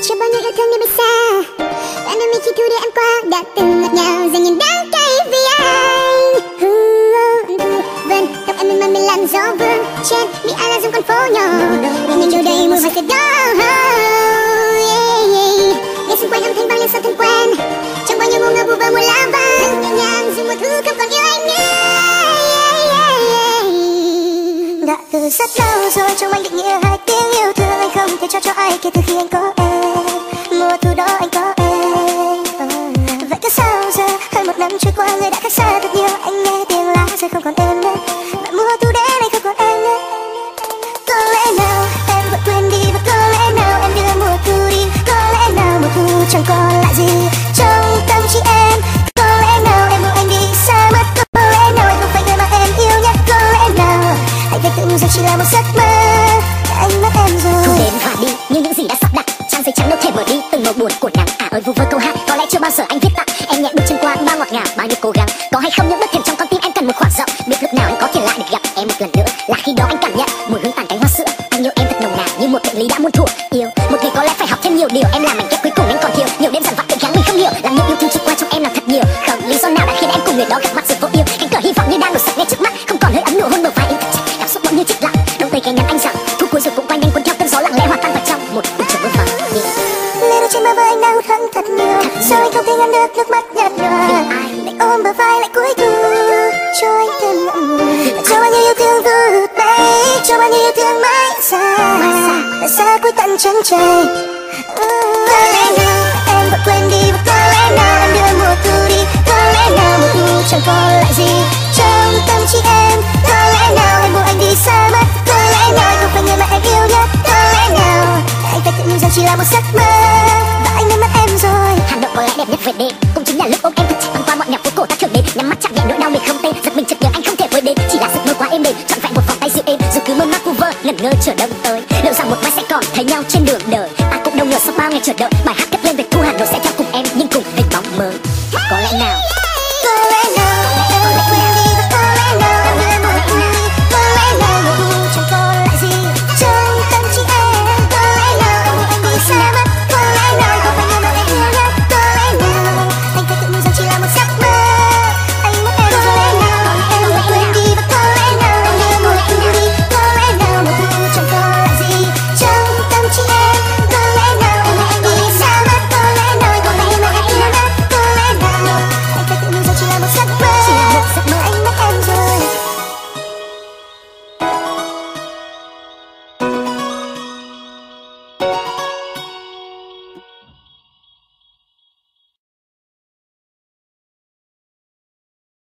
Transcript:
Chưa bao nhiêu yêu thương như bây giờ, đã nơi mình khi thu đưa em qua, đã từng ngọt ngào dành những đắng cay vì anh. Vân tóc em mềm mềm làm gió vương trên mi ai là dùng con phố nhỏ, vì mình đâu đây mùi hoa từ đó. Nghe xung quanh âm thanh vang lên sao thân quen, trong bao nhiêu ngu ngơ vu vơ mùa lá vàng, nhẹ nhàng dù mùa thu không còn yêu anh nữa. Đã từ rất lâu rồi trong anh định nghĩa hai tiếng yêu thương anh không thể cho ai kể từ khi anh có em. Mùa thu đó anh có em. Vậy cứ sao giờ hơn một năm trôi qua người đã khác xa thật nhiều. Anh nghe tiếng lá rơi không còn em nữa, và mùa thu đến anh không còn em nữa. Có lẽ nào em vẫn quên đi, và có lẽ nào em đưa mùa thu đi. Có lẽ nào mùa thu chẳng còn lại gì trong tâm trí em. Có lẽ nào em buông anh đi xa mất. Có lẽ nào anh không phải người mà em yêu nhất. Có lẽ nào hãy thấy tự rằng chỉ là một giấc mơ, anh mất em rồi. Thu đến và đi như những gì đã sắp đặt, trang giấy trắng đâu thể mở đi từng màu buồn của nắng. À ơi vu vơ câu hát có lẽ chưa bao giờ anh viết tặng em, nhẹ bước chân qua bao ngọt ngào bao nhiêu cố gắng. Có hay không những bước thềm trong con tim em cần một khoảng rộng, biết lúc nào anh có thể lại được gặp em một lần nữa, là khi đó anh cảm nhận mùi hương tàn cánh hoa sữa. Anh yêu em thật nồng nàn như một bệnh lý đã muôn thuở. Yêu một người có lẽ phải học thêm nhiều điều, em là mảnh ghép cuối cùng anh còn thiếu. Nhiều đêm dằn vặt tự gắng mình không hiểu, làm những yêu thương trôi qua trong em là thật nhiều. Không lý do nào đã khiến em cùng người đó gặp mặt rồi vô yêu. Cánh cửa hy vọng như đang đổ sập ngay trước mắt, không còn hơi ấm nụ hôn bờ vai em thật chặt, cảm xúc bỗng như chết lặng. Đông tây ghé nhắn anh rằng thu cuối rồi cũng quay nhanh cuốn theo cơn gió lặng lẽ hòa tan vào trong một cuộc trời mơ màng. Lê đôi trên bờ vai anh đang hụt hẫng thật nhiều, sao anh không thể ngăn được nước mắt nhạt nhòa. Lại ôm bờ vai lại cuối thu cho anh thêm ngậm ngùi, cho bao nhiêu yêu thương vụt bay, cho bao nhiêu yêu thương mãi xa cuối tận chân trời. Có lẽ nào em vẫn quên đi, và có